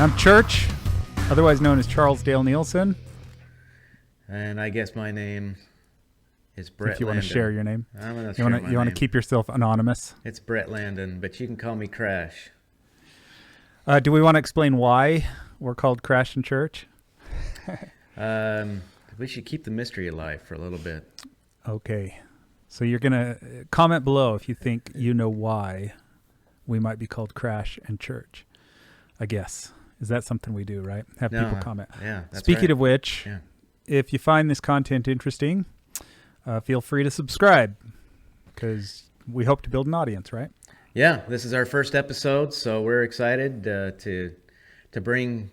And I'm Church, otherwise known as Charles Dale Nielsen. And I guess my name is Brett If you Landon. want to share your name. I'm going to share my name. You want to keep yourself anonymous. It's Brett Landon, but you can call me Crash. Do we want to explain why we're called Crash and Church? We should keep the mystery alive for a little bit. Okay. So you're going to comment below if you think you know why we might be called Crash and Church. I guess. Is that something we do, right? Have people comment. Yeah, that's Speaking right. of which, if you find this content interesting, feel free to subscribe because we hope to build an audience, right? Yeah, this is our first episode, so we're excited to bring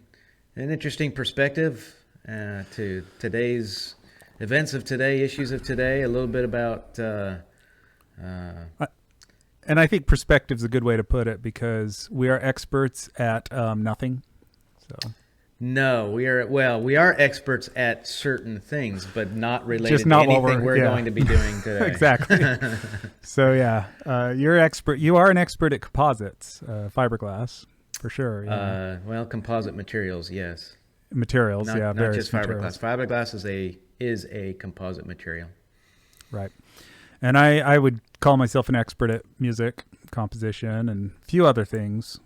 an interesting perspective to today's events of today, issues of today, a little bit about... And I think perspective is a good way to put it because we are experts at nothing. So No, we are experts at certain things, but not related Just not to anything we're yeah. going to be doing today. Exactly. So you are an expert at composites, fiberglass, for sure. Yeah. Composite materials, yes. Materials, Not various just materials. fiberglass. Fiberglass is a composite material. Right. And I would call myself an expert at music, composition, and a few other things.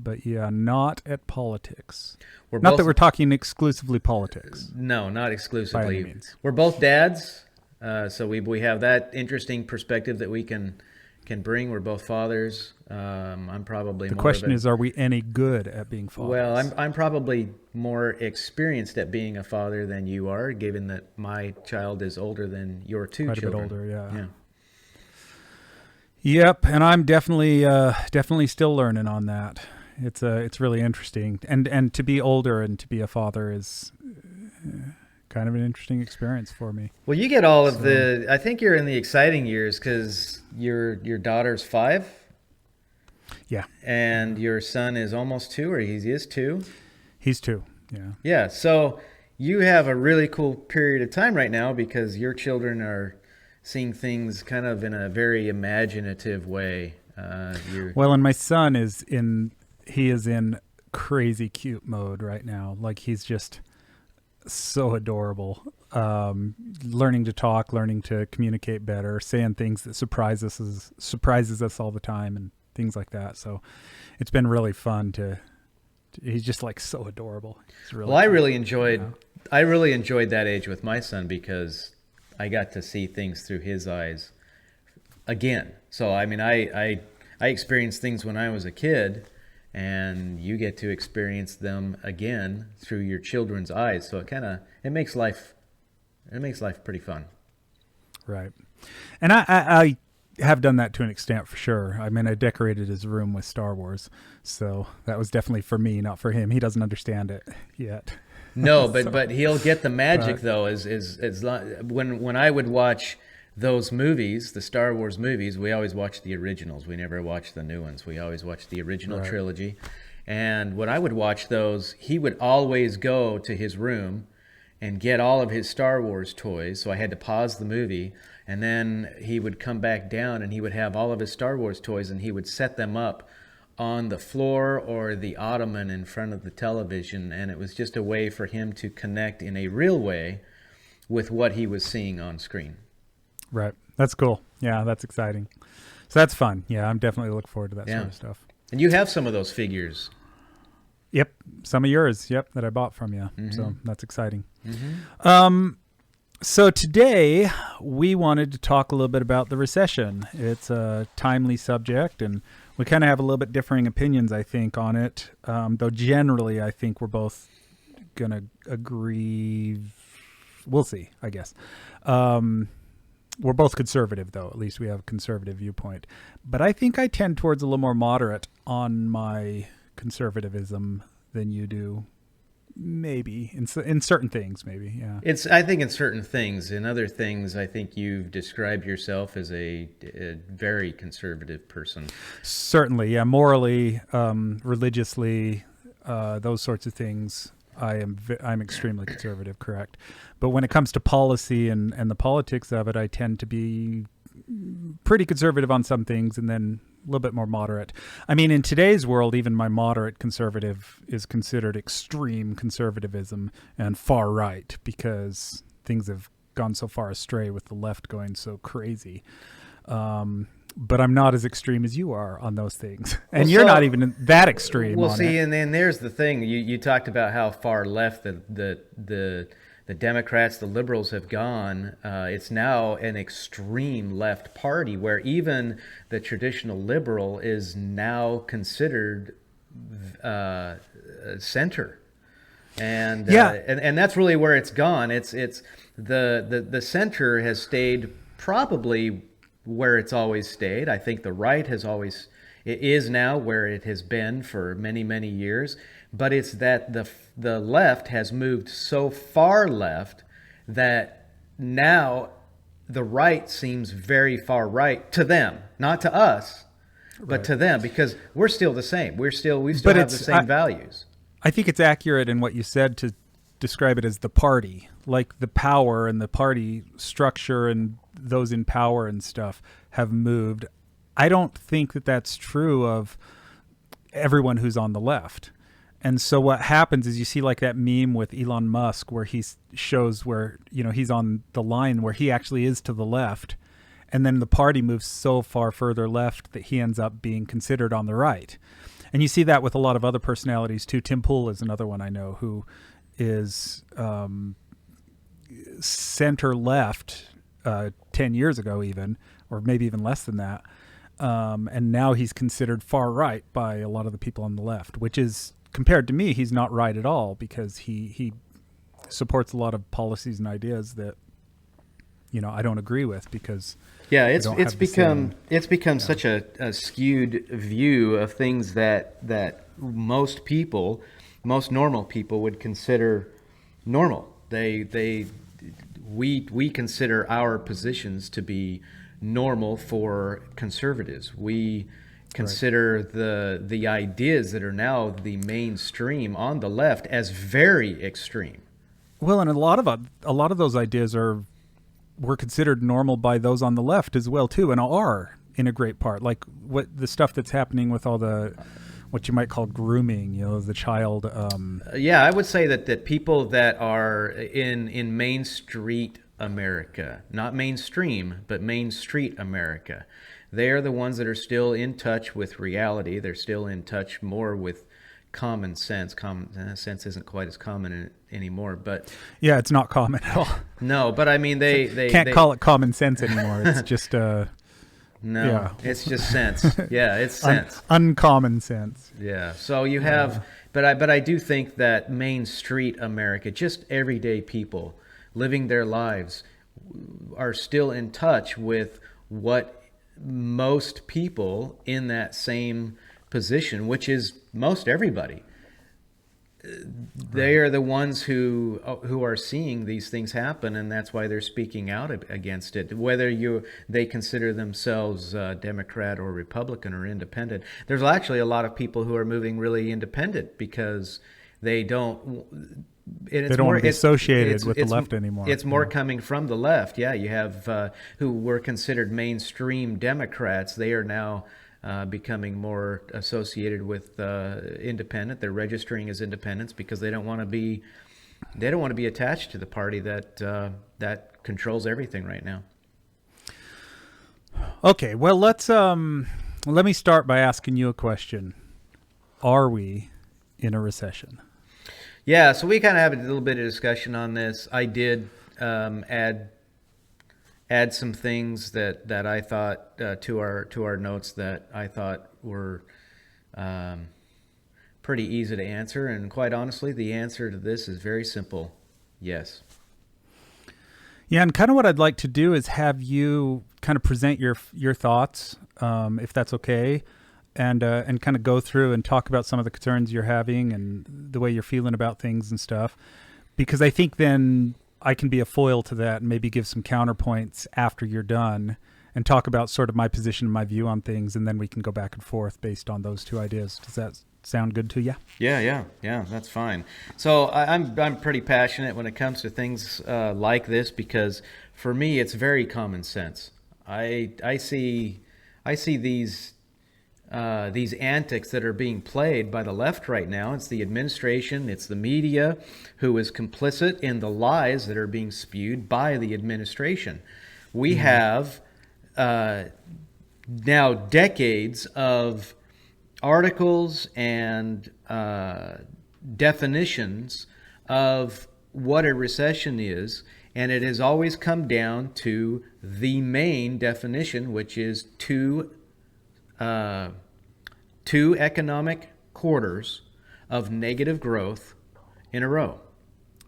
But yeah, not at politics. Not that we're talking exclusively politics. No, not exclusively. By any means. We're both dads, so we have that interesting perspective that we can bring. We're both fathers. I'm probably The more question is, are we any good at being fathers? Well, I'm probably more experienced at being a father than you are, given that my child is older than your two children. Quite a bit older, yeah. Yeah. Yep, and I'm definitely still learning on that. It's really interesting, and to be older and to be a father is kind of an interesting experience for me. Well, you get all of the. I think you're in the exciting years because your daughter's 5. Yeah, and your son is almost 2, or he is 2. He's 2. Yeah. Yeah. So you have a really cool period of time right now because your children are seeing things kind of in a very imaginative way. Well, and my son is in crazy cute mode right now. Like he's just so adorable. Learning to talk, learning to communicate better, saying things that surprises us all the time and things like that. So it's been really fun he's just like so adorable. I really enjoyed that age with my son because I got to see things through his eyes again. So I mean, I experienced things when I was a kid, and you get to experience them again through your children's eyes. So it makes life pretty fun. Right. And I have done that to an extent for sure. I mean, I decorated his room with Star Wars, so that was definitely for me, not for him. He doesn't understand it yet. No, but he'll get the magic though. When I would watch those movies, the Star Wars movies, we always watched the originals. We never watched the new ones. We always watched the original trilogy. And when I would watch those, he would always go to his room and get all of his Star Wars toys. So I had to pause the movie, and then he would come back down and he would have all of his Star Wars toys, and he would set them up on the floor or the ottoman in front of the television. And it was just a way for him to connect in a real way with what he was seeing on screen. Right. That's cool. Yeah, that's exciting. So that's fun. Yeah, I'm definitely looking forward to that sort of stuff. And you have some of those figures. Yep. Some of yours, that I bought from you. Mm-hmm. So that's exciting. Mm-hmm. So today we wanted to talk a little bit about the recession. It's a timely subject, and we kind of have a little bit differing opinions, I think, on it. Though generally, I think we're both going to agree. We'll see, I guess. We're both conservative, though. At least we have a conservative viewpoint. But I think I tend towards a little more moderate on my conservatism than you do. Maybe in certain things, maybe. Yeah. I think in certain things. In other things, I think you've described yourself as a very conservative person. Certainly, yeah. Morally, religiously, those sorts of things. I'm extremely conservative, correct. But when it comes to policy and the politics of it, I tend to be pretty conservative on some things and then little bit more moderate. I mean, in today's world, even my moderate conservative is considered extreme conservatism and far right, because things have gone so far astray with the left going so crazy. But I'm not as extreme as you are on those things, and you're not even that extreme. Well, on see, it. and then there's the thing. You talked about how far left the Democrats, the liberals have gone. It's now an extreme left party where even the traditional liberal is now considered center. And and that's really where it's gone. It's the center has stayed probably where it's always stayed. I think the right it is now where it has been for many years. But it's that the left has moved so far left that now the right seems very far right to them, not to us, but to them, because we're still the same. We still have the same values. I think it's accurate in what you said to describe it as the party, like the power and the party structure and those in power and stuff have moved. I don't think that that's true of everyone who's on the left. And so what happens is you see like that meme with Elon Musk where he shows where, he's on the line where he actually is to the left. And then the party moves so far further left that he ends up being considered on the right. And you see that with a lot of other personalities too. Tim Pool is another one I know who is center left 10 years ago even, or maybe even less than that. And now he's considered far right by a lot of the people on the left, which is, compared to me, he's not right at all, because he supports a lot of policies and ideas that, I don't agree with, because it's become such a skewed view of things that most normal people would consider normal. We consider our positions to be normal for conservatives. We consider the ideas that are now the mainstream on the left as very extreme. Well, and a lot of those ideas were considered normal by those on the left as well too, and are in a great part. Like what the stuff that's happening with all the what you might call grooming, the child. I would say that people that are in Main Street America, not mainstream, but Main Street America, they are the ones that are still in touch with reality. They're still in touch more with common sense. Common sense isn't quite as common anymore, but yeah, it's not common at all. No, but I mean they can't call it common sense anymore. It's just it's just sense. Yeah, it's sense. Uncommon sense. Yeah. So you have, but I do think that Main Street America, just everyday people living their lives, are still in touch with what most people in that same position, which is most everybody. They are the ones who are seeing these things happen, and that's why they're speaking out against it. Whether they consider themselves Democrat or Republican or independent, there's actually a lot of people who are moving really independent because they don't. They don't want to be associated with the left anymore. It's more coming from the left. Yeah, you have who were considered mainstream Democrats. They are now becoming more associated with independent. They're registering as independents because they don't want to be attached to the party that controls everything right now. Okay, well let me start by asking you a question. Are we in a recession? Yeah, so we kind of have a little bit of discussion on this. I did add some things that I thought to our notes that I thought were pretty easy to answer, and quite honestly, the answer to this is very simple: yes. Yeah, and kind of what I'd like to do is have you kind of present your thoughts, if that's okay. And kind of go through and talk about some of the concerns you're having and the way you're feeling about things and stuff, because I think then I can be a foil to that and maybe give some counterpoints after you're done and talk about sort of my position and my view on things, and then we can go back and forth based on those two ideas. Does that sound good to you? Yeah, that's fine. So I'm pretty passionate when it comes to things like this, because for me it's very common sense. I see these these antics that are being played by the left right now. It's the administration, it's the media who is complicit in the lies that are being spewed by the administration. We have now decades of articles and definitions of what a recession is, and it has always come down to the main definition, which is two economic quarters of negative growth in a row.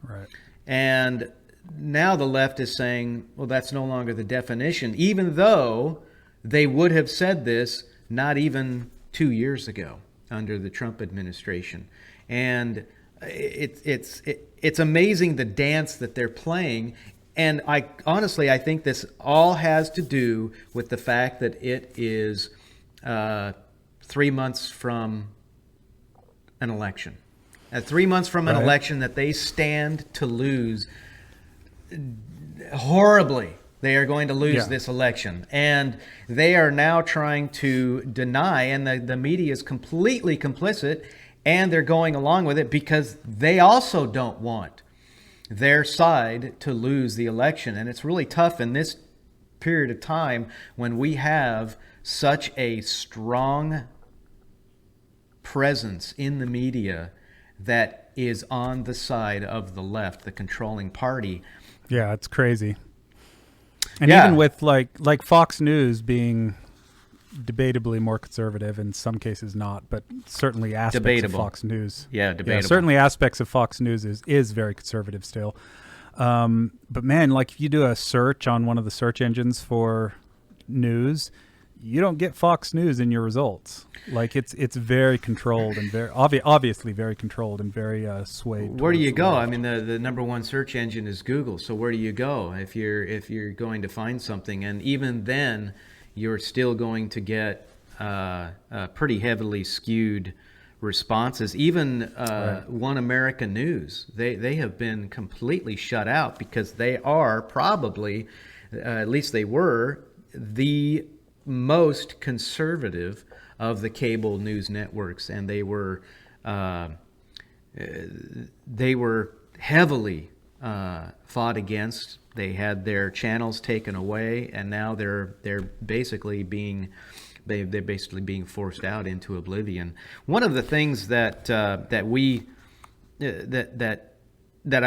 Right. And now the left is saying, well, that's no longer the definition, even though they would have said this not even 2 years ago under the Trump administration. And it's amazing the dance that they're playing. And I think this all has to do with the fact that it is 3 months from an election. 3 months from an election that they stand to lose horribly. They are going to lose this election. And they are now trying to deny, and the media is completely complicit, and they're going along with it because they also don't want their side to lose the election. And it's really tough in this period of time when we have such a strong presence in the media that is on the side of the left, the controlling party. Yeah, it's crazy. And even with like Fox News being debatably more conservative, in some cases not, but certainly aspects of Fox News. Yeah, debatable. Yeah, certainly aspects of Fox News is very conservative still. But man, like if you do a search on one of the search engines for news, you don't get Fox News in your results. Like it's very controlled and very obviously very controlled and very swayed. Where do you go? I mean, the number one search engine is Google. So where do you go if you're going to find something? And even then, you're still going to get pretty heavily skewed responses. Even One America News, they have been completely shut out because they are probably, at least they were, the most conservative of the cable news networks, and they were heavily fought against. They had their channels taken away, and now they're basically being forced out into oblivion. One of the things that I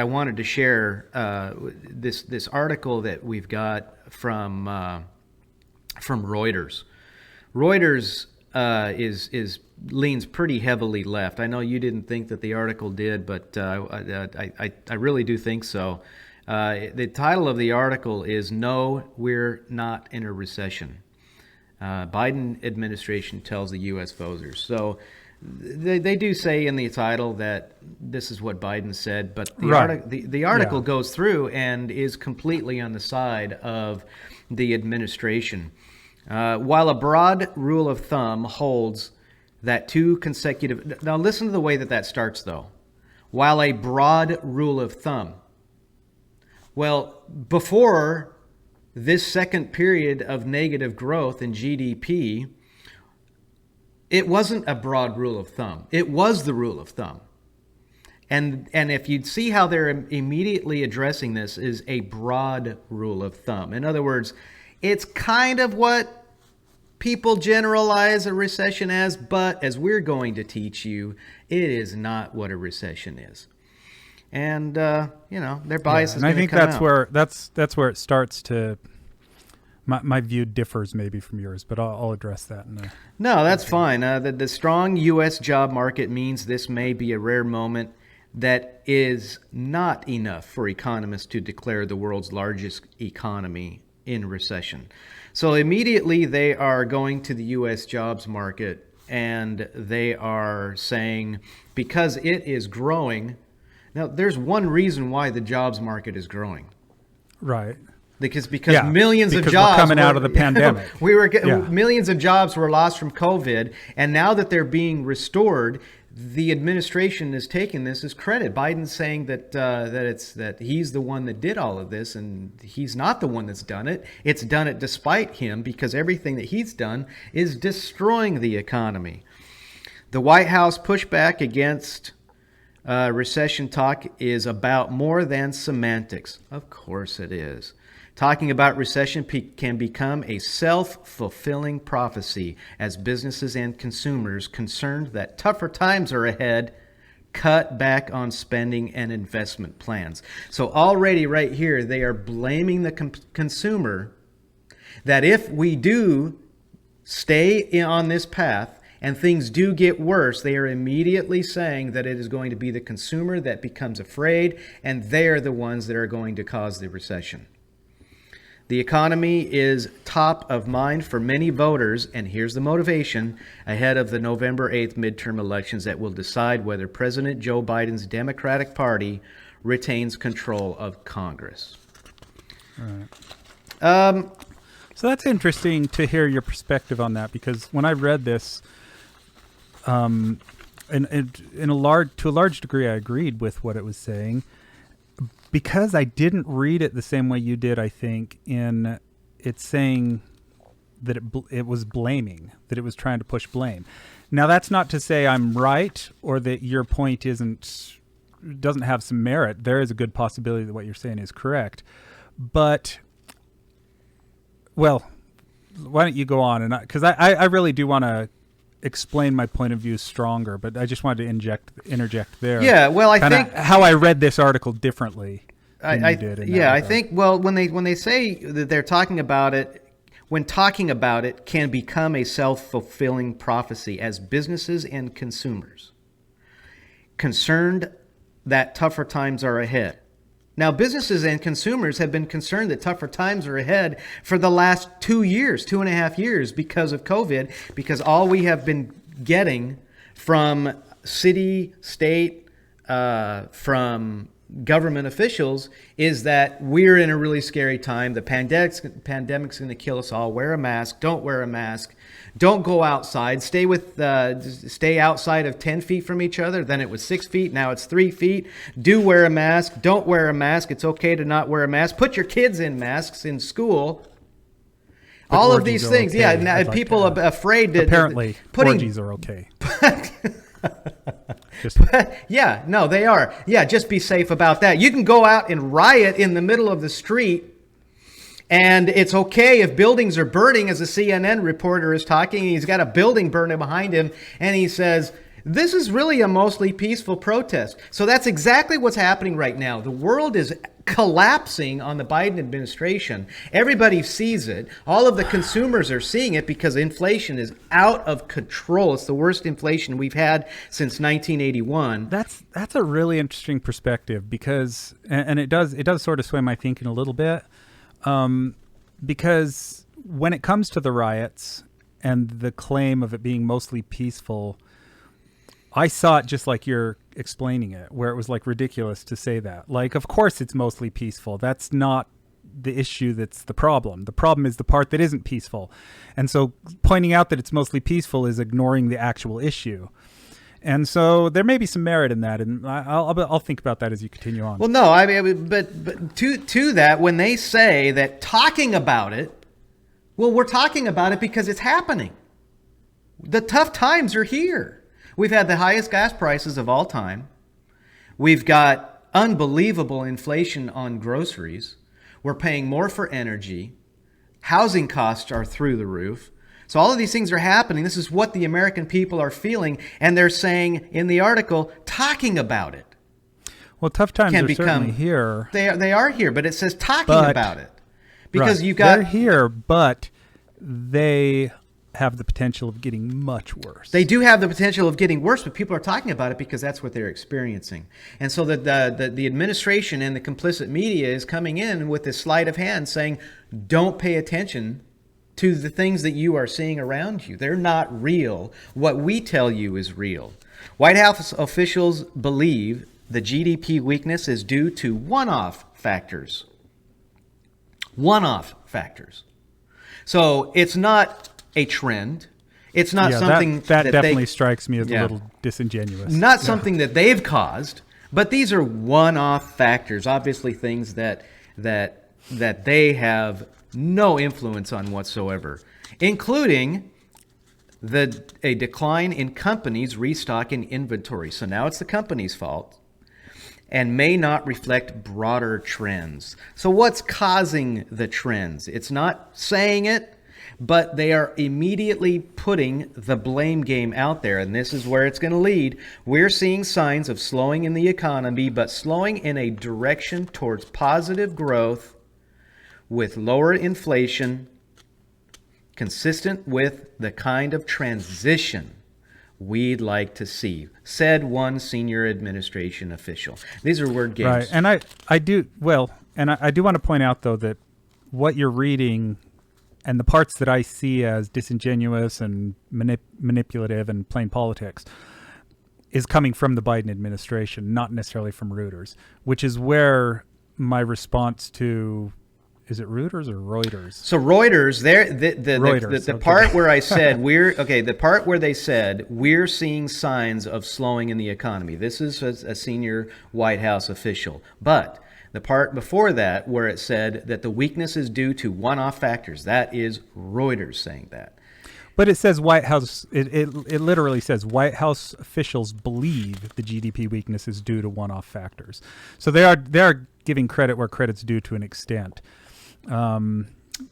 wanted to share, this article that we've got from Reuters. Reuters leans pretty heavily left. I know you didn't think that the article did, but I really do think so. The title of the article is "No, We're Not in a Recession." Biden administration tells the U.S. voters. So they do say in the title that this is what Biden said, but the article goes through and is completely on the side of the administration. While a broad rule of thumb holds that two consecutive... Now listen to the way that starts, though. While a broad rule of thumb. Well, before this second period of negative growth in GDP, it wasn't a broad rule of thumb. It was the rule of thumb. And if you'd see how they're immediately addressing this is a broad rule of thumb. In other words, it's kind of what people generalize a recession as, but as we're going to teach you, it is not what a recession is. And their bias is going to come out. And I think that's where it starts to. My view differs maybe from yours, but I'll address that. No, that's fine. The strong U.S. job market means this may be a rare moment that is not enough for economists to declare the world's largest economy in recession. So immediately they are going to the U.S. jobs market and they are saying because it is growing. Now, there's one reason why the jobs market is growing. Right. Because millions of jobs we're coming out of the pandemic. Millions of jobs were lost from COVID, and now that they're being restored, the administration is taking this as credit. Biden's saying that he's the one that did all of this, and he's not the one that's done it. It's done it despite him, because everything that he's done is destroying the economy. The White House pushback against recession talk is about more than semantics. Of course it is. Talking about recession can become a self-fulfilling prophecy as businesses and consumers concerned that tougher times are ahead cut back on spending and investment plans. So already right here, they are blaming the consumer that if we do stay on this path and things do get worse, they are immediately saying that it is going to be the consumer that becomes afraid, and they're the ones that are going to cause the recession. The economy is top of mind for many voters, and here's the motivation, ahead of the November 8th midterm elections that will decide whether President Joe Biden's Democratic Party retains control of Congress. All right. So that's interesting to hear your perspective on that, because when I read this, to a large degree, I agreed with what it was saying. Because I didn't read it the same way you did, I think, in it saying that it was blaming, that it was trying to push blame. Now, that's not to say I'm right or that your point doesn't have some merit. There is a good possibility that what you're saying is correct. But, well, why don't you go on? Because I really do want to explain my point of view stronger, but I just wanted to interject there. Yeah, well, I think how I read this article differently than you did. I think, well, when they say that they're talking about it, when talking about it can become a self-fulfilling prophecy as businesses and consumers concerned that tougher times are ahead. Now, businesses and consumers have been concerned that tougher times are ahead for the last 2.5 years because of COVID, because all we have been getting from city, state, from government officials is that we're in a really scary time. The pandemic's going to kill us all. Wear a mask. Don't wear a mask. Don't go outside. Stay outside of 10 feet from each other. Then it was 6 feet. Now it's 3 feet. Do wear a mask. Don't wear a mask. It's okay to not wear a mask. Put your kids in masks in school. But all of these things. Okay. Yeah. Now, people are afraid to. Apparently, orgies are okay. Yeah, no, they are. Yeah, just be safe about that. You can go out and riot in the middle of the street, and it's okay if buildings are burning, as a CNN reporter is talking. He's got a building burning behind him, and he says, this is really a mostly peaceful protest. So that's exactly what's happening right now. The world is collapsing on the Biden administration. Everybody sees it. All of the consumers are seeing it because inflation is out of control. It's the worst inflation we've had since 1981. That's a really interesting perspective, because and it does sort of sway my thinking a little bit, because when it comes to the riots and the claim of it being mostly peaceful, I saw it just like you're explaining it, where it was like ridiculous to say that. Like, of course it's mostly peaceful. That's not the issue that's the problem. The problem is the part that isn't peaceful. And so pointing out that it's mostly peaceful is ignoring the actual issue. And so there may be some merit in that, and I'll think about that as you continue on. Well, no, I mean, but to that, when they say that talking about it, well, we're talking about it because it's happening. The tough times are here. We've had the highest gas prices of all time. We've got unbelievable inflation on groceries. We're paying more for energy. Housing costs are through the roof. So all of these things are happening. This is what the American people are feeling. And they're saying in the article, talking about it. Well, tough times are certainly here. They are here, but it says talking about it. Because right, you've got... They're here, but they have the potential of getting much worse. They do have the potential of getting worse, but people are talking about it because that's what they're experiencing. And so the administration and the complicit media is coming in with this sleight of hand saying, don't pay attention to the things that you are seeing around you. They're not real. What we tell you is real. White House officials believe the GDP weakness is due to one-off factors. One-off factors. So it's not a trend. It's not Yeah, something that that definitely they, strikes me as Yeah. a little disingenuous. not something that they've caused, but these are one-off factors. Obviously, things that they have no influence on whatsoever, including a decline in companies restocking inventory. So now it's the company's fault and may not reflect broader trends. So what's causing the trends? It's not saying it, but they are immediately putting the blame game out there, and this is where it's going to lead. We're seeing signs of slowing in the economy, but slowing in a direction towards positive growth with lower inflation, consistent with the kind of transition we'd like to see, said one senior administration official. These are word games. Right. And I do want to point out, though, that what you're reading and the parts that I see as disingenuous and manipulative and plain politics is coming from the Biden administration, not necessarily from Reuters, which is where my response to, is it Reuters or Reuters? So Reuters, the okay. part where I said the part where they said we're seeing signs of slowing in the economy. This is a senior White House official. But the part before that where it said that the weakness is due to one-off factors, that is Reuters saying that. But it says White House, it literally says White House officials believe the GDP weakness is due to one-off factors. So they are giving credit where credit's due to an extent. I'm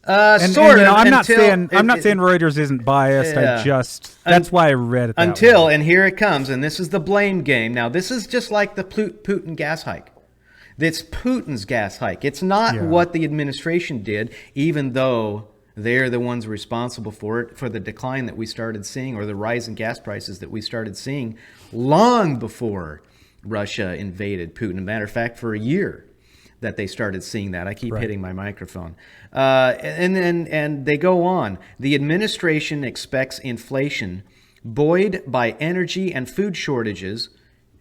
not saying Reuters isn't biased. Yeah. That's why I read it. And here it comes, and this is the blame game. Now, this is just like the Putin gas hike. It's Putin's gas hike. It's not what the administration did, even though they're the ones responsible for it, for the decline that we started seeing, or the rise in gas prices that we started seeing long before Russia invaded Putin. As a matter of fact, for a year that they started seeing that. I keep hitting my microphone. And they go on. The administration expects inflation buoyed by energy and food shortages,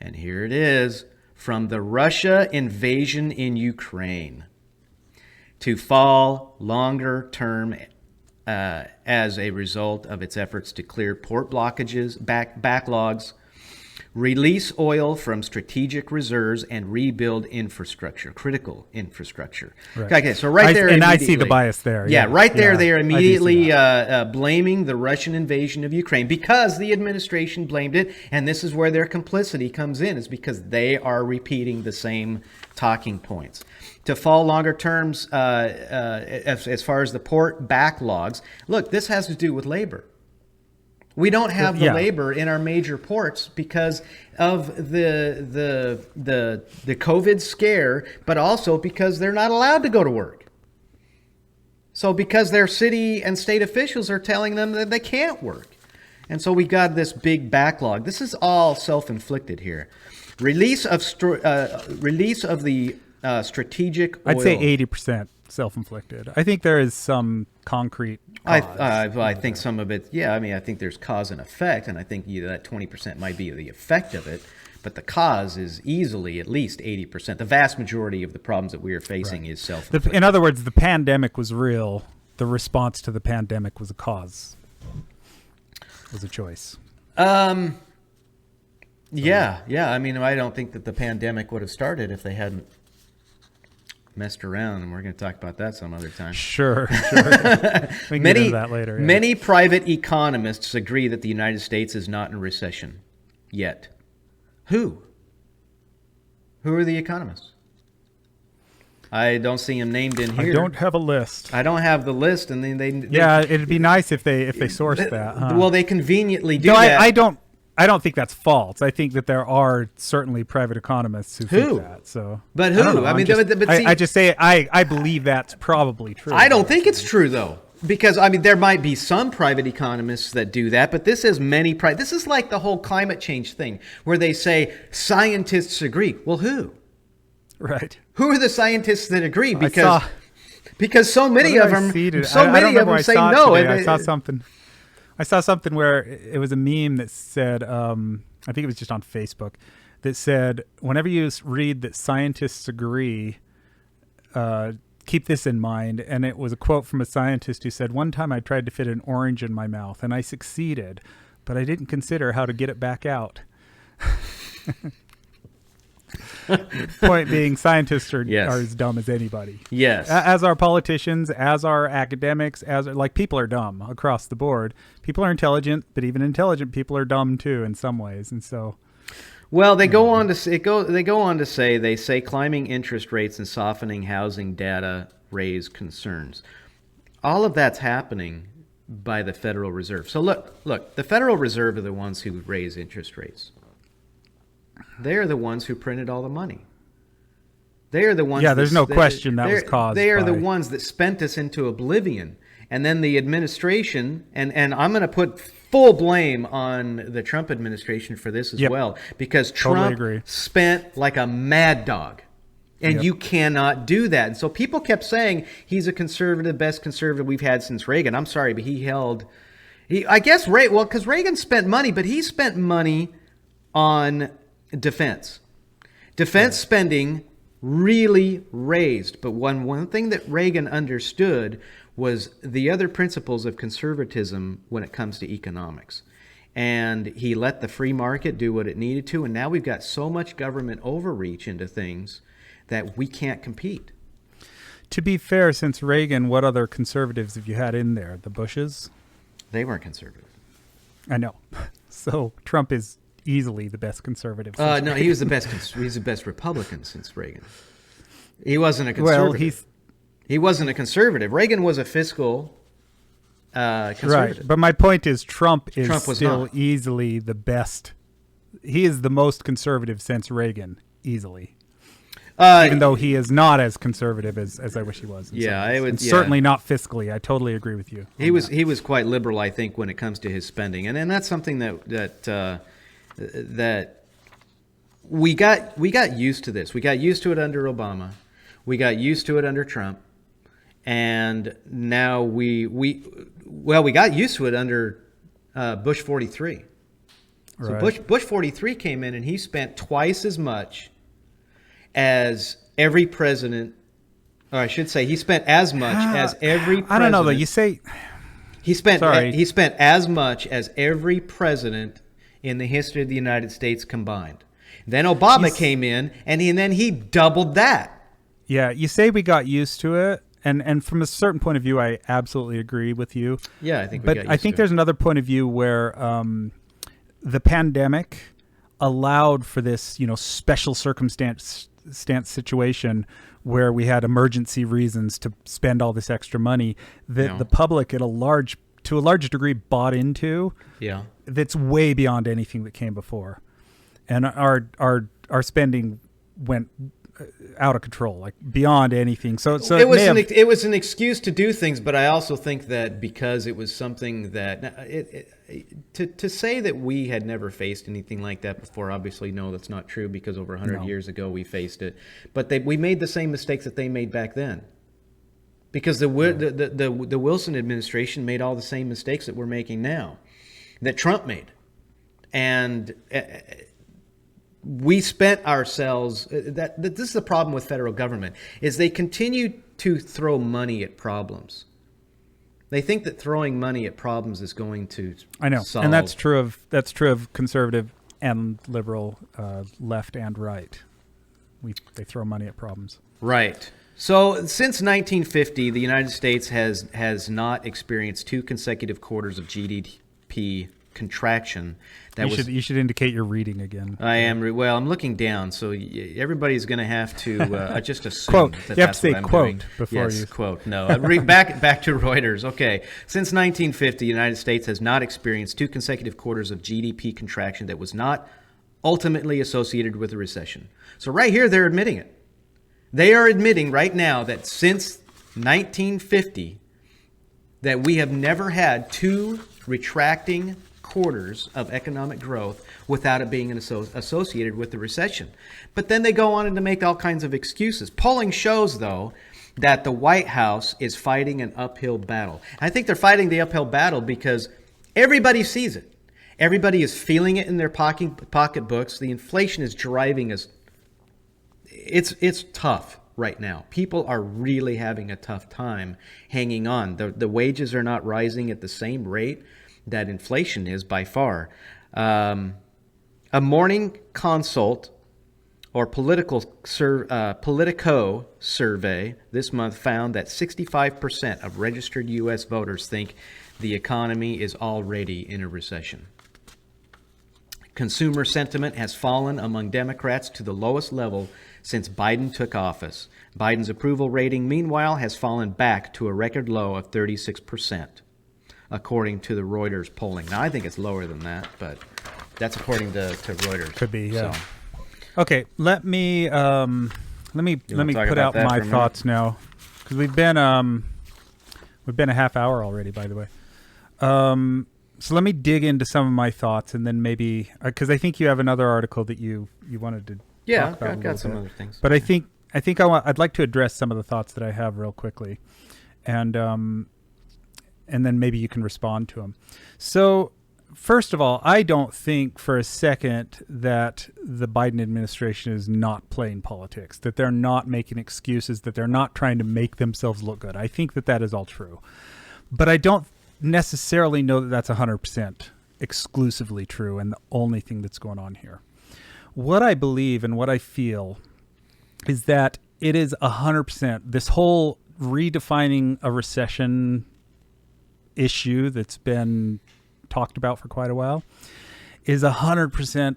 and here it is, from the Russia invasion in Ukraine, to fall longer term as a result of its efforts to clear port blockages, backlogs, release oil from strategic reserves, and rebuild infrastructure, critical infrastructure. Right. Okay, so right there, and I see the bias there. Yeah, right there, they are immediately blaming the Russian invasion of Ukraine because the administration blamed it, and this is where their complicity comes in, is because they are repeating the same talking points. To fall longer terms, as far as the port backlogs, look, this has to do with labor. We don't have the labor in our major ports because of the COVID scare, but also because they're not allowed to go to work. So because their city and state officials are telling them that they can't work. And so we got this big backlog. This is all self-inflicted here. Release of the strategic oil. I'd say 80% self-inflicted. I think there is some concrete cause. I think some of it, I mean, I think there's cause and effect, and I think that 20% might be the effect of it, but the cause is easily at least 80%. The vast majority of the problems that we are facing is self-inflicted. In other words, the pandemic was real. The response to the pandemic was a cause. Was a choice. Yeah. I mean, I don't think that the pandemic would have started if they hadn't messed around, and we're going to talk about that some other time. Sure. We can get into that later. Yeah. Many private economists agree that the United States is not in recession yet. Who are the economists? I don't see them named in here. I don't have a list. I don't have the list, and then they it'd be nice if they sourced that. Huh? Well, they conveniently do that. I don't think that's false. I think that there are certainly private economists who think that. So, but who? I mean, I just say I believe that's probably true. I don't think it's true though, because I mean there might be some private economists that do that, but this is many private. This is like the whole climate change thing, where they say scientists agree. Well, who? Right. Who are the scientists that agree? Because so many of them, say no. I saw something where it was a meme that said, I think it was just on Facebook, that said, whenever you read that scientists agree, keep this in mind. And it was a quote from a scientist who said, "One time I tried to fit an orange in my mouth and I succeeded, but I didn't consider how to get it back out." Point being, scientists are as dumb as anybody. Yes. As are politicians, as are academics, people are dumb across the board. People are intelligent, but even intelligent people are dumb too in some ways. And so, well, they go on to say, they say climbing interest rates and softening housing data raise concerns. All of that's happening by the Federal Reserve. So look, the Federal Reserve are the ones who raise interest rates. They are the ones who printed all the money. They are the ones. Yeah, there's no question that was caused. They are the ones that spent us into oblivion. And then the administration, and I'm going to put full blame on the Trump administration for this as well, because Trump spent like a mad dog. And you cannot do that. And so people kept saying he's a conservative, best conservative we've had since Reagan. I'm sorry, but because Reagan spent money, but he spent money on defense. Defense spending really raised. But one thing that Reagan understood was the other principles of conservatism when it comes to economics. And he let the free market do what it needed to. And now we've got so much government overreach into things that we can't compete. To be fair, since Reagan, what other conservatives have you had in there? The Bushes? They weren't conservative. I know. So Trump is easily the best conservative. No, he was the best. He's the best Republican since Reagan. He wasn't a conservative. He wasn't a conservative. Reagan was a fiscal conservative. Right, but my point is Trump was still not. Easily the best. He is the most conservative since Reagan, easily. Even though he is not as conservative as I wish he was. Certainly not fiscally. I totally agree with you. He was quite liberal, I think, when it comes to his spending, and that's something that we got used to this. We got used to it under Obama. We got used to it under Trump, and now we got used to it under Bush 43. So right. Bush 43 came in and he spent twice as much as every president, or I should say, he spent as much as every president. I don't know though. You say he spent as much as every president in the history of the United States combined. Then Obama came in, and then he doubled that. Yeah, you say we got used to it, and from a certain point of view, I absolutely agree with you. Yeah, I think. But I think there's another point of view where the pandemic allowed for this, special circumstance situation where we had emergency reasons to spend all this extra money that the public to a large degree bought into. Yeah. That's way beyond anything that came before. And our spending went out of control, like beyond anything. So it was an excuse to do things, but I also think that because it was something that to say that we had never faced anything like that before, obviously no, that's not true, because over 100 years ago we faced it. But we made the same mistakes that they made back then. Because the Wilson administration made all the same mistakes that we're making now, that Trump made. And we spent ourselves, this is the problem with federal government, is they continue to throw money at problems. They think that throwing money at problems is going to solve. And that's true of conservative and liberal, left and right. They throw money at problems. Right. So since 1950, the United States has not experienced 2 consecutive quarters of GDP contraction. You should indicate you're reading again. I am. I'm looking down, so everybody's going to have to just assume quote. That you have that's to say what I'm quote doing. before yes, you quote. No, back to Reuters. Okay, since 1950, the United States has not experienced 2 consecutive quarters of GDP contraction that was not ultimately associated with a recession. So right here, they're admitting it. They are admitting right now that since 1950, that we have never had 2 retracting quarters of economic growth without it being associated with the recession. But then they go on to make all kinds of excuses. Polling shows, though, that the White House is fighting an uphill battle. I think they're fighting the uphill battle because everybody sees it. Everybody is feeling it in their pocketbooks. The inflation is driving us. It's tough. right now. People are really having a tough time hanging on. The wages are not rising at the same rate that inflation is by far. A morning consult or Politico survey this month found that 65% of registered U.S. voters think the economy is already in a recession. Consumer sentiment has fallen among Democrats to the lowest level since Biden took office. Biden's approval rating, meanwhile, has fallen back to a record low of 36%, according to the Reuters polling. Now, I think it's lower than that, but that's according to Reuters. Could be, yeah. So. Okay, let me put out my thoughts now, because we've been a half hour already, by the way. So let me dig into some of my thoughts, and then maybe because I think you have another article that you wanted to talk about. I've got some other things. But I'd like to address some of the thoughts that I have real quickly, and then maybe you can respond to them. So first of all, I don't think for a second that the Biden administration is not playing politics, that they're not making excuses, that they're not trying to make themselves look good. I think that is all true. But I don't necessarily know that that's 100% exclusively true and the only thing that's going on here. What I believe and what I feel is that it is 100%, this whole redefining a recession issue that's been talked about for quite a while is 100%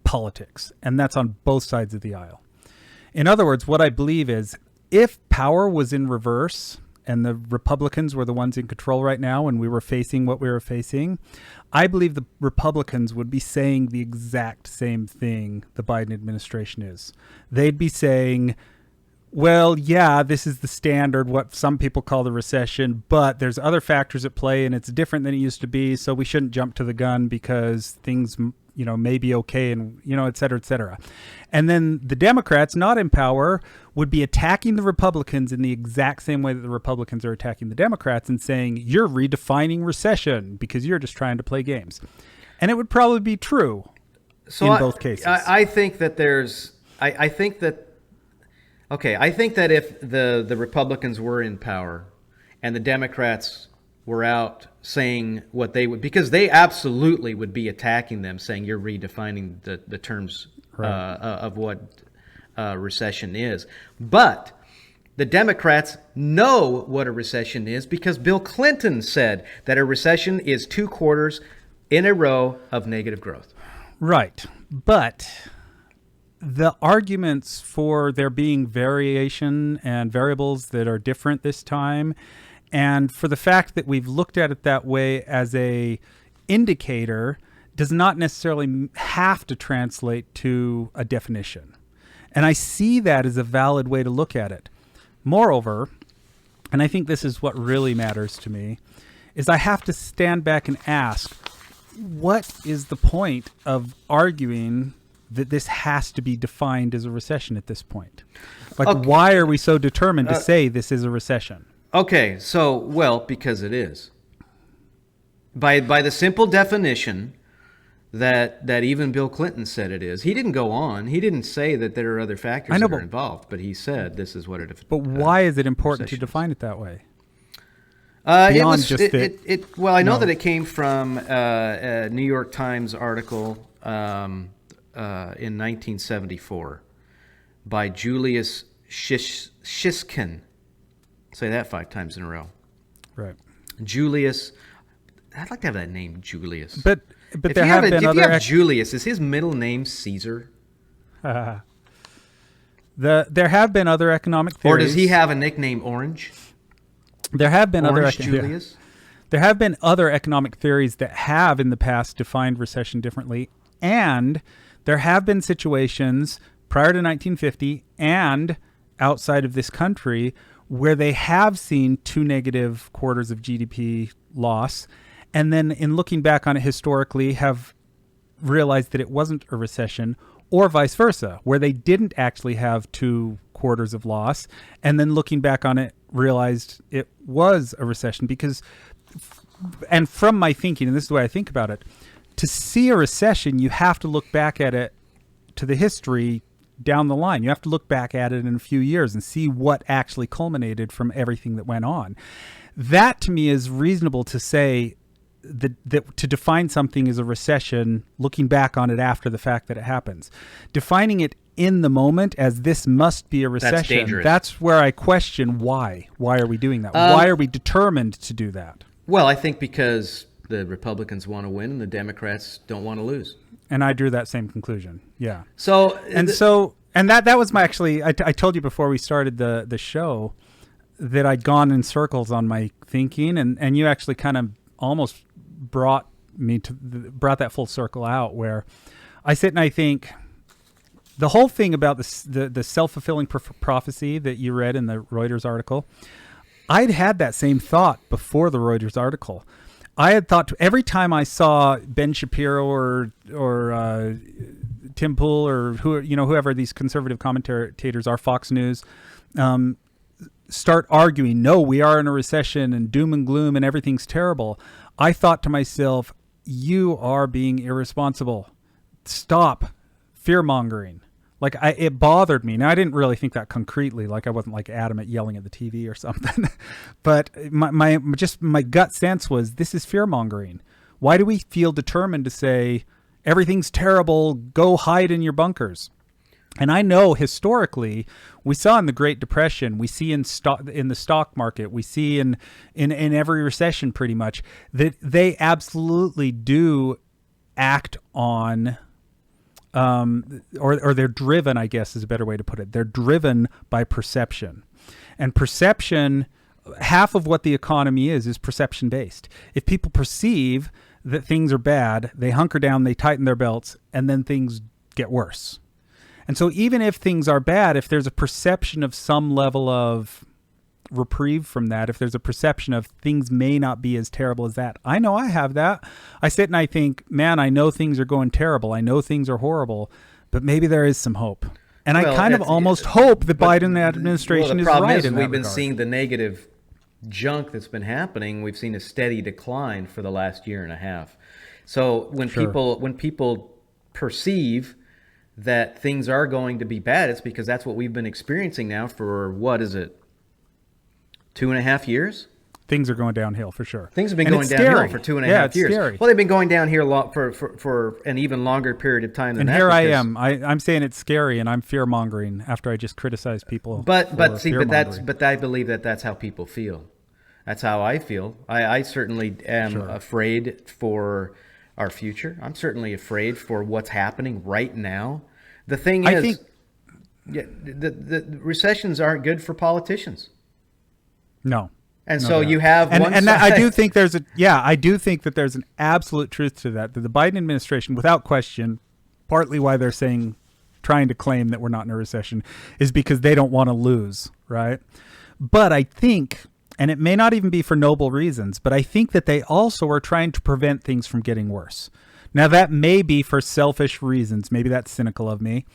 politics, and that's on both sides of the aisle. In other words, what I believe is if power was in reverse and the Republicans were the ones in control right now and we were facing what we were facing, I believe the Republicans would be saying the exact same thing the Biden administration is. They'd be saying, well, yeah, this is the standard, what some people call the recession, but there's other factors at play and it's different than it used to be, so we shouldn't jump to the gun because things, may be okay and, et cetera, et cetera. And then the Democrats, not in power, would be attacking the Republicans in the exact same way that the Republicans are attacking the Democrats and saying, you're redefining recession because you're just trying to play games. And it would probably be true in both cases. I think that I think that if the Republicans were in power and the Democrats were out saying what they would, because they absolutely would be attacking them, saying you're redefining the terms of what recession is. But the Democrats know what a recession is because Bill Clinton said that a recession is 2 quarters in a row of negative growth. Right. But the arguments for there being variation and variables that are different this time, and for the fact that we've looked at it that way as a indicator, does not necessarily have to translate to a definition. And I see that as a valid way to look at it. Moreover, and I think this is what really matters to me, is I have to stand back and ask, what is the point of arguing that this has to be defined as a recession at this point? Why are we so determined to say this is a recession? Okay, because it is. By the simple definition that even Bill Clinton said it is. He didn't go on. He didn't say that there are other factors that are involved, but he said this is what it is. But why is it important to define it that way? I know that it came from a New York Times article in 1974 by Julius Shiskin. Say that 5 times in a row. Right. Julius. I'd like to have that name, Julius. But there have been other... If you have Julius, is his middle name Caesar? There have been other economic theories. Or does he have a nickname, Orange? There have been Orange Julius? There have been other economic theories that have in the past defined recession differently. And there have been situations prior to 1950 and outside of this country where they have seen 2 negative quarters of GDP loss, and then in looking back on it historically have realized that it wasn't a recession, or vice versa, where they didn't actually have 2 quarters of loss, and then looking back on it realized it was a recession. Because, and from my thinking, and this is the way I think about it, to see a recession, you have to look back at it to the history down the line. You have to look back at it in a few years and see what actually culminated from everything that went on. That to me is reasonable to say that to define something as a recession, looking back on it after the fact that it happens. Defining it in the moment as this must be a recession, that's where I question why. Why are we doing that? Why are we determined to do that? Well, I think because the Republicans want to win and the Democrats don't want to lose. And I drew that same conclusion. Yeah. And that was my I told you before we started the show that I'd gone in circles on my thinking, and you actually kind of almost brought that full circle out, where I sit and I think the whole thing about the self-fulfilling prophecy that you read in the Reuters article, I'd had that same thought before the Reuters article. I had thought every time I saw Ben Shapiro or Tim Pool or whoever these conservative commentators are, Fox News, start arguing, no, we are in a recession and doom and gloom and everything's terrible, I thought to myself, you are being irresponsible. Stop fear-mongering. Like, it bothered me. Now, I didn't really think that concretely. Like, I wasn't like adamant yelling at the TV or something. But my gut sense was, this is fear-mongering. Why do we feel determined to say, everything's terrible, go hide in your bunkers? And I know historically, we saw in the Great Depression, we see in the stock market, we see in every recession pretty much, that they absolutely do act on, or they're driven, I guess is a better way to put it. They're driven by perception. And perception, half of what the economy is perception based. If people perceive that things are bad, they hunker down, they tighten their belts, and then things get worse. And so even if things are bad, if there's a perception of some level of reprieve from that, if there's a perception of things may not be as terrible as that, I know I have that. I sit and I think, man, I know things are going terrible. I know things are horrible, but maybe there is some hope. And I kind of almost hope the Biden administration is right in that regard. The problem is we've been seeing the negative junk that's been happening. We've seen a steady decline for the last year and a half. So when people perceive that things are going to be bad, it's because that's what we've been experiencing now for, what is it, 2.5 years? Things are going downhill for sure. Things have been going downhill for 2.5 years. Scary. Well, they've been going down here for an even longer period of time than that. And here I am. I'm saying it's scary, and I'm fear mongering after I just criticize people. But I believe that's how people feel. That's how I feel. I certainly am afraid for our future. I'm certainly afraid for what's happening right now. The thing is, the recessions aren't good for politicians. No. And so you have one side. I do think that there's an absolute truth to that the Biden administration, without question, partly why they're trying to claim that we're not in a recession is because they don't want to lose, right? But I think, and it may not even be for noble reasons, but I think that they also are trying to prevent things from getting worse. Now, that may be for selfish reasons. Maybe that's cynical of me.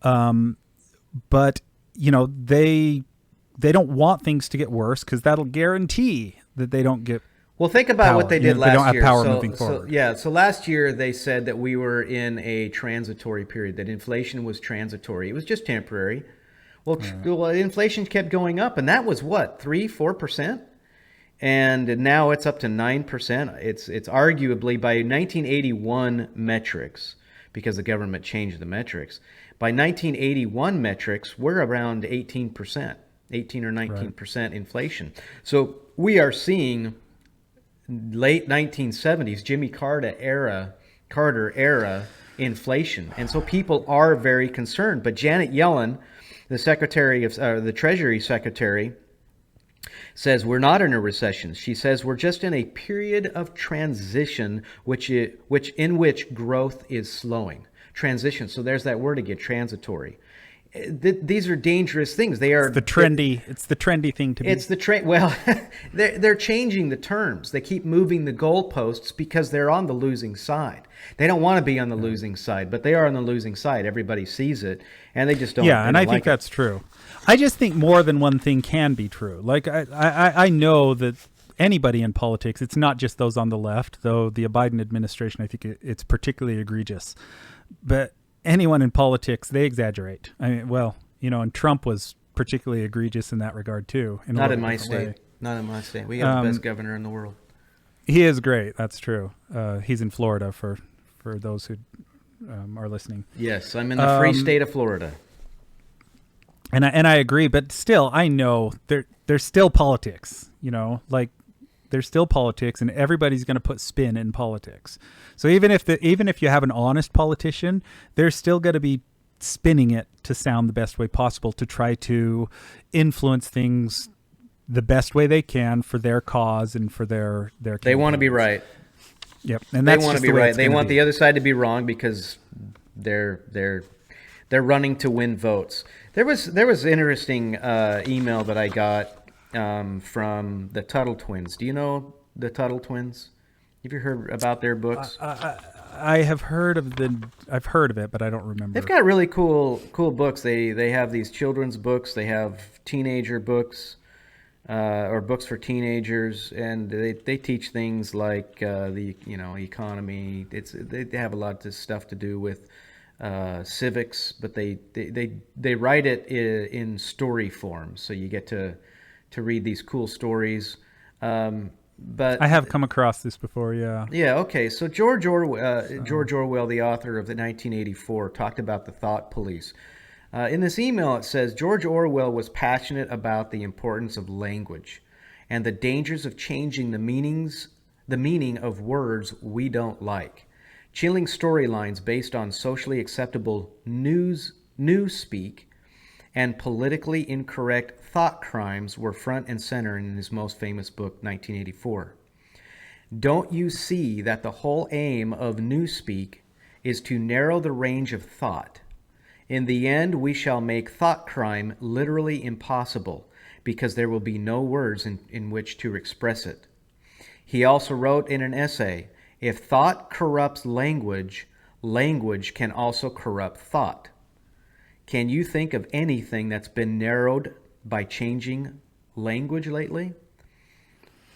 But, they don't want things to get worse because that'll guarantee that they don't get Well, think about power. What they did last year. They don't have power moving forward. So last year they said that we were in a transitory period, that inflation was transitory. It was just temporary. Well, inflation kept going up, and that was what, 3-4%? And now it's up to 9%. It's arguably by 1981 metrics, because the government changed the metrics. By 1981 metrics, we're around 18%, 18 or 19% inflation. So we are seeing late 1970s, Jimmy Carter era inflation. And so people are very concerned. But Janet Yellen, the Treasury Secretary, says we're not in a recession. She says we're just in a period of transition, in which growth is slowing. Transition. So there's that word again, transitory. These are dangerous things. It's the trendy thing to be. It's the trend. Well, they're changing the terms. They keep moving the goalposts because they're on the losing side. They don't want to be on the losing side, but they are on the losing side. Everybody sees it, and they just don't. Yeah, and I think that's true. I just think more than one thing can be true. Like I know that anybody in politics, it's not just those on the left, though the Biden administration, I think it's particularly egregious. But anyone in politics, they exaggerate. I mean, well, and Trump was particularly egregious in that regard too. Not in my state. Not in my state. We have the best governor in the world. He is great. That's true. He's in Florida for those who are listening. Yes, I'm in the free state of Florida. And I agree, but still, I know there's still politics. There's still politics, and everybody's going to put spin in politics. So even if you have an honest politician, they're still going to be spinning it to sound the best way possible to try to influence things the best way they can for their cause and for their They want to be right. Yep, and that's they want to be right. They want the other side to be wrong because they're running to win votes. There was an interesting email that I got from the Tuttle twins. Do you know the Tuttle twins? Have you heard about their books? I have heard of I've heard of it, but I don't remember. They've got really cool books. They have these children's books. They have teenager books, or books for teenagers, and they teach things like the economy. They have a lot of stuff to do with civics, but they write it in story form, so you get to read these cool stories. But I have come across this before, yeah. Yeah, okay. So George Orwell, the author of the 1984, talked about the thought police. In this email, it says, George Orwell was passionate about the importance of language and the dangers of changing the meaning of words we don't like. Chilling storylines based on socially acceptable news speak and politically incorrect thought crimes were front and center in his most famous book, 1984. Don't you see that the whole aim of newspeak is to narrow the range of thought? In the end, we shall make thought crime literally impossible because there will be no words in which to express it. He also wrote in an essay, if thought corrupts language, language can also corrupt thought. Can you think of anything that's been narrowed by changing language lately?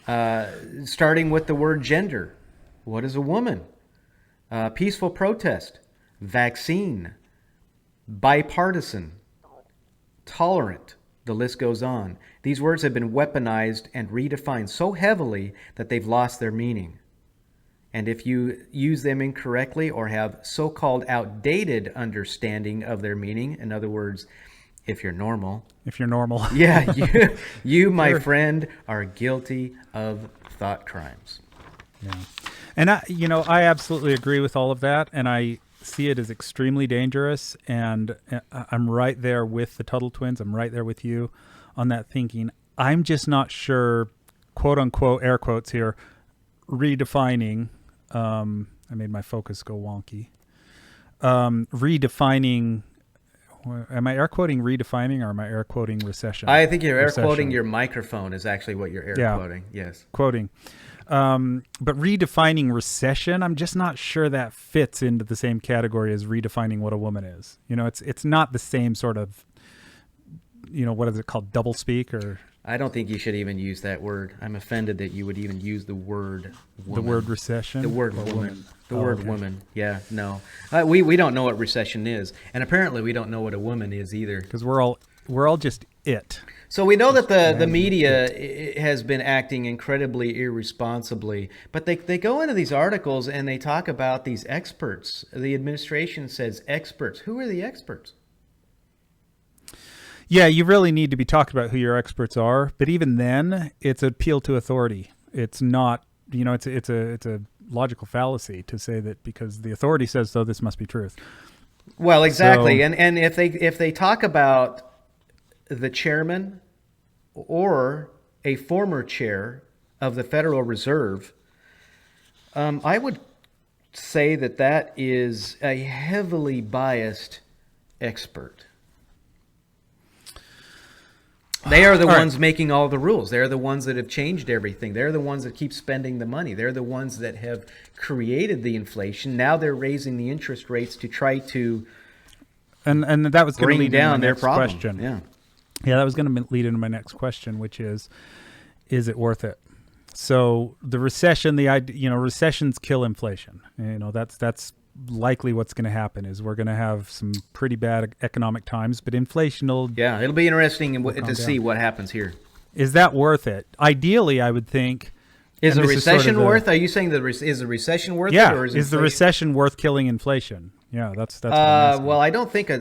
Starting with the word gender. What is a woman? Peaceful protest. Vaccine. Bipartisan. Tolerant. The list goes on. These words have been weaponized and redefined so heavily that they've lost their meaning. And if you use them incorrectly or have so-called outdated understanding of their meaning, in other words, if you're normal. Yeah, you my friend, are guilty of thought crimes. Yeah. And I absolutely agree with all of that, and I see it as extremely dangerous, and I'm right there with the Tuttle twins. I'm right there with you on that thinking. I'm just not sure, quote unquote, air quotes here, redefining, I made my focus go wonky. Redefining, am I air quoting redefining or am I air quoting recession? I think you're air quoting your microphone is actually what you're air quoting. Yes. Quoting. But redefining recession, I'm just not sure that fits into the same category as redefining what a woman is. It's not the same sort of, what is it called? Double speak or... I don't think you should even use that word. I'm offended that you would even use the word woman. The word recession? The word woman. The word woman. Yeah, no. We don't know what recession is. And apparently we don't know what a woman is either. Because we're all just it. So we know that the media has been acting incredibly irresponsibly. But they go into these articles and they talk about these experts. The administration says experts. Who are the experts? Yeah, you really need to be talking about who your experts are, but even then, it's appeal to authority. It's not, it's a logical fallacy to say that because the authority says so, this must be truth. Well, exactly, so, and if they talk about the chairman or a former chair of the Federal Reserve, I would say that is a heavily biased expert. They are the ones making all the rules. They're the ones that have changed everything. They're the ones that keep spending the money. They're the ones that have created the inflation. Now they're raising the interest rates to try to and that was going to lead down into my their next problem. Question. Yeah, that was going to lead into my next question, which is it worth it? So the recession, recessions kill inflation. That's likely what's going to happen is we're going to have some pretty bad economic times, but inflation will. Yeah, it'll be interesting to see what happens here. Is that worth it? Ideally, I would think. Is a recession worth? Are you saying is a recession worth it? Or Is the recession worth killing inflation? Yeah, that's what I'm asking. Well, I don't think a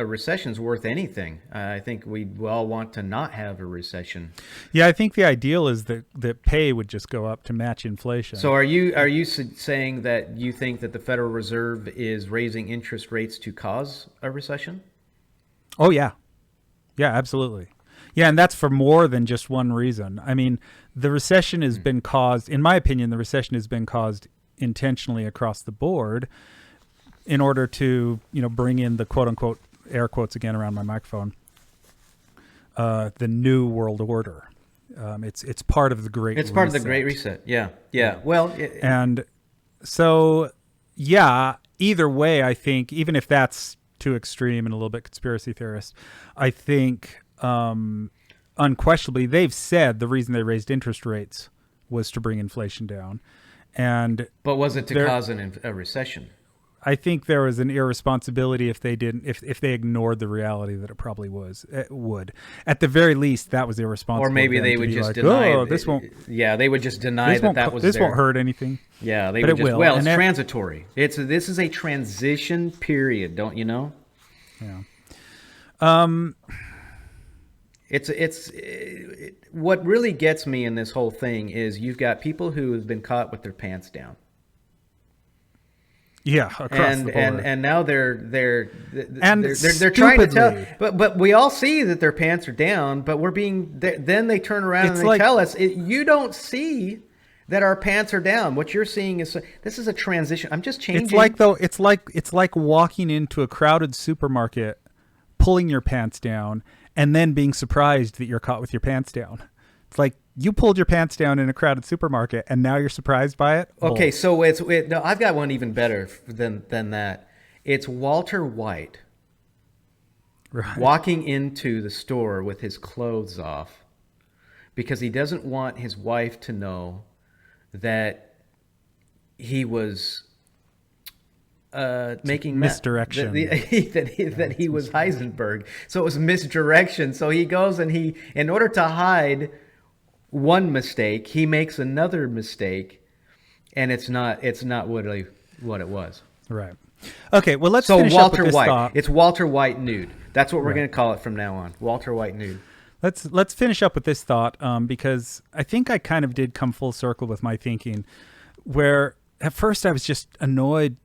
recession's worth anything. I think we all want to not have a recession. Yeah, I think the ideal is that pay would just go up to match inflation. So are you saying that you think that the Federal Reserve is raising interest rates to cause a recession? Oh yeah, yeah, absolutely. Yeah, and that's for more than just one reason. I mean, the recession has been caused, in my opinion, the recession has been caused intentionally across the board in order to, bring in the quote unquote, air quotes again around my microphone, the new world order. It's part of the Great Reset. It's part of the Great Reset. Yeah. Well, and so, yeah, either way, I think, even if that's too extreme and a little bit conspiracy theorist, I think unquestionably they've said the reason they raised interest rates was to bring inflation down. But was it to cause a recession? I think there was an irresponsibility if they didn't, if they ignored the reality that it probably would. At the very least, that was irresponsible. Or maybe they would just deny. Oh, this won't. Yeah, they would just deny that was. This won't hurt anything. Yeah, they would just. Well, it's transitory. This is a transition period, don't you know? Yeah. It's what really gets me in this whole thing is you've got people who have been caught with their pants down. Yeah, across the board. And now they're trying to tell, but we all see that their pants are down, but then they turn around and they tell us you don't see that our pants are down. What you're seeing is this is a transition. I'm just changing. It's like walking into a crowded supermarket, pulling your pants down, and then being surprised that you're caught with your pants down. It's like you pulled your pants down in a crowded supermarket, and now you're surprised by it. Okay, so no, I've got one even better than that. It's Walter White walking into the store with his clothes off because he doesn't want his wife to know that he was making misdirection. That he was Heisenberg. So it was misdirection. So he goes and in order to hide one mistake, he makes another mistake, and it's not really what it was. Right. Okay. Well, let's finish Walter up with this White. thought. It's Walter White nude. That's what we're going to call it from now on. Walter White nude. Let's finish up with this thought because I think I kind of did come full circle with my thinking, where at first I was just annoyed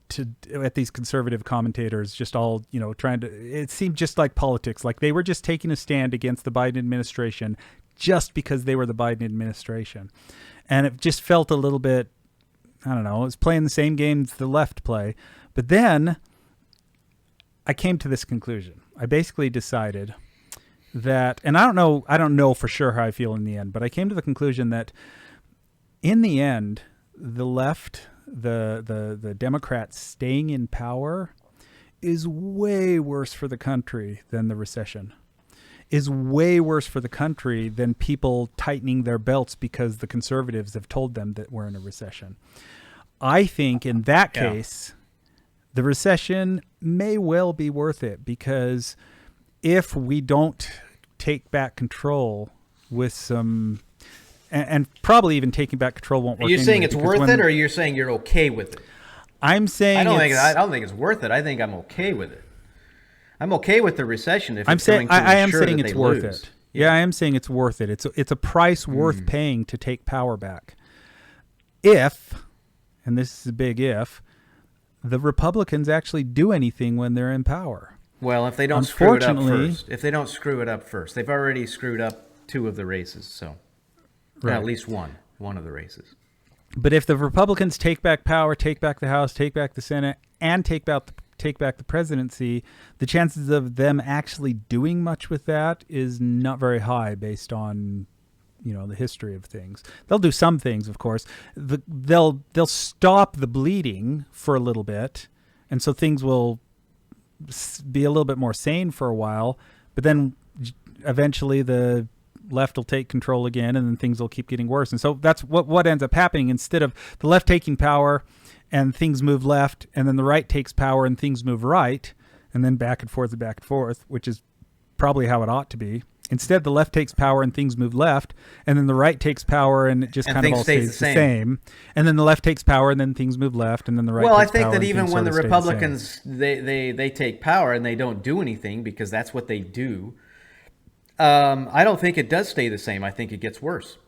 at these conservative commentators, just all trying to. It seemed just like politics, like they were just taking a stand against the Biden administration just because they were the Biden administration. And it just felt a little bit, I don't know, it was playing the same games the left play. But then I came to this conclusion. I basically decided that, and I don't know for sure how I feel in the end, but I came to the conclusion that in the end, the left, the Democrats staying in power is way worse for the country than the recession. Is way worse for the country than people tightening their belts because the conservatives have told them that we're in a recession. I think in that case, the recession may well be worth it, because if we don't take back control with some, and probably even taking back control won't work. Are you saying it's worth it, or you're saying you're okay with it? I'm saying I don't think it's worth it. I think I'm okay with it. I'm okay with the recession if it's going to I am ensure saying that it's they worth lose. it. Yeah, I am saying it's worth it. It's a price worth paying to take power back. If, and this is a big if, the Republicans actually do anything when they're in power. Well, if they don't screw it up first. If they don't screw it up first. They've already screwed up two of the races, so at least one of the races. But if the Republicans take back power, take back the House, take back the Senate, and take back the presidency, the chances of them actually doing much with that is not very high based on, the history of things. They'll do some things, of course. They'll stop the bleeding for a little bit, and so things will be a little bit more sane for a while, but then eventually the left will take control again, and then things will keep getting worse. And so that's what ends up happening. Instead of the left taking power and things move left, and then the right takes power and things move right, and then back and forth, which is probably how it ought to be. Instead, the left takes power and things move left, and then the right takes power and it just kind of all stays the same. And then the left takes power and then things move left, and then the right takes power. Well, I think that even when the Republicans, they take power and they don't do anything because that's what they do, I don't think it does stay the same. I think it gets worse.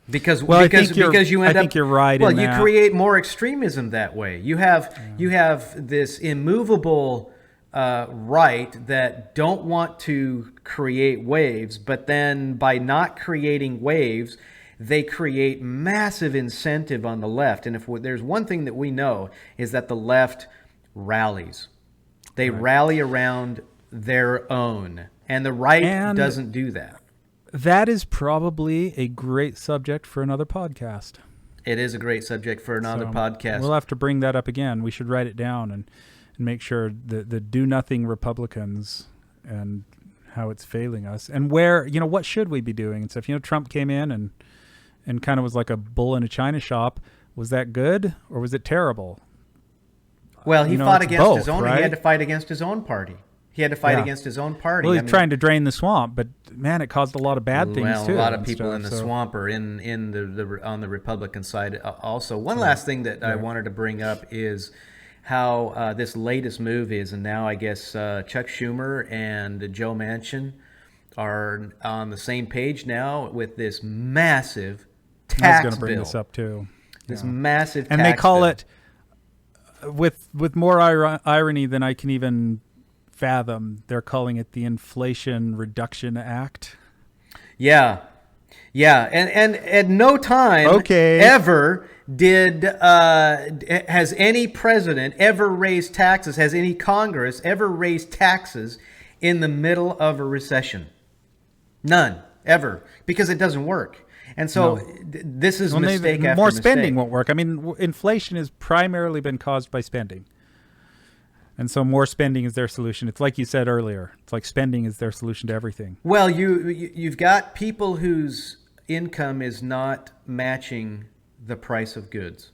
Because you end up. I think you're right. Well, you create more extremism that way. You have this immovable right that don't want to create waves, but then by not creating waves, they create massive incentive on the left. And if there's one thing that we know is that the left rallies. They rally around their own, and the right doesn't do that. That is probably a great subject for another podcast. It is a great subject for another podcast. We'll have to bring that up again. We should write it down and make sure the do-nothing Republicans and how it's failing us. And where, what should we be doing and stuff. Trump came in and kind of was like a bull in a china shop. Was that good or was it terrible? Well, he fought against his own. Right? He had to fight against his own party. He had to fight against his own party. Well, he's trying to drain the swamp, but man, it caused a lot of bad things too. A lot of people in the swamp are on the Republican side also. One last thing that I wanted to bring up is how this latest move is, and now I guess Chuck Schumer and Joe Manchin are on the same page now with this massive tax bill. I was going to bring this up too. This massive tax bill. And they call it, with more irony than I can even fathom, they're calling it the Inflation Reduction Act. Yeah. And at no time ever has any president ever raised taxes, has any Congress ever raised taxes in the middle of a recession. None, ever, because it doesn't work. And so this is mistake after more mistake. Spending won't work. I mean, inflation has primarily been caused by spending. And so more spending is their solution. It's like you said earlier. It's like spending is their solution to everything. Well, you've got people whose income is not matching the price of goods.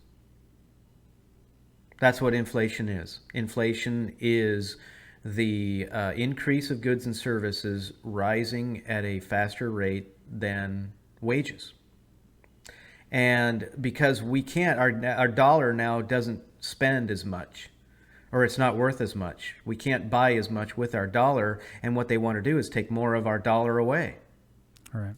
That's what inflation is. Inflation is the increase of goods and services rising at a faster rate than wages. And because we can't, our dollar now doesn't spend as much, or it's not worth as much. We can't buy as much with our dollar, and what they want to do is take more of our dollar away. All right.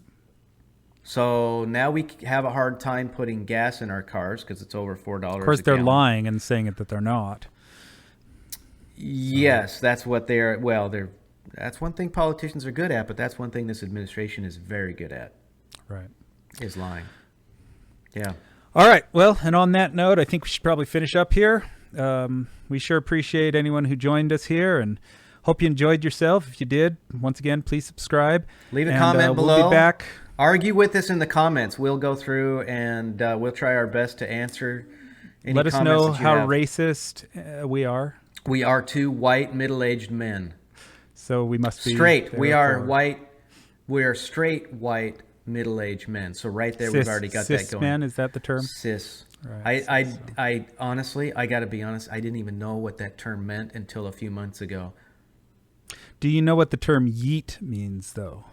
So now we have a hard time putting gas in our cars because it's over $4 a gallon. Of course, they're lying and saying that they're not. Yes, that's what they're. Well, that's one thing politicians are good at, but that's one thing this administration is very good at. Right. Is lying. Yeah. All right. Well, and on that note, I think we should probably finish up here. We sure appreciate anyone who joined us here, and hope you enjoyed yourself. If you did, once again, please subscribe. Leave a comment below. We'll be back. Argue with us in the comments. We'll go through and we'll try our best to answer any comments. Let us know how have. Racist we are. We are two white middle-aged men. So we must be straight. We are white. We are straight white middle-aged men. So right there, we've already got that going. Cis men, is that the term? Cis. Right. I honestly, I got to be honest, I didn't even know what that term meant until a few months ago. Do you know what the term yeet means, though?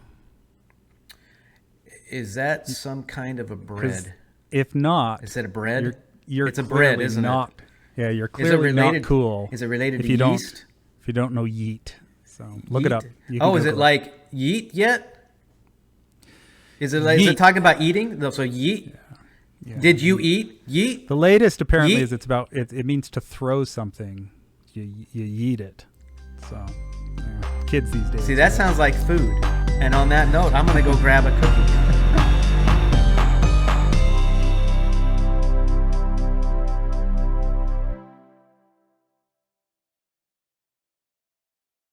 Is that some kind of a bread? If not, is it a bread? It's a bread, isn't it? Yeah, you're clearly not cool. Is it related to yeast? If you don't know yeet, so look it up. Is it like yeet yet? Is it talking about eating? So yeet. Yeah. Yeah. Did you eat yeet? The latest apparently is it's about it means to throw something. You yeet it. So kids these days. See, that sounds like food. And on that note, I'm going to go grab a cookie.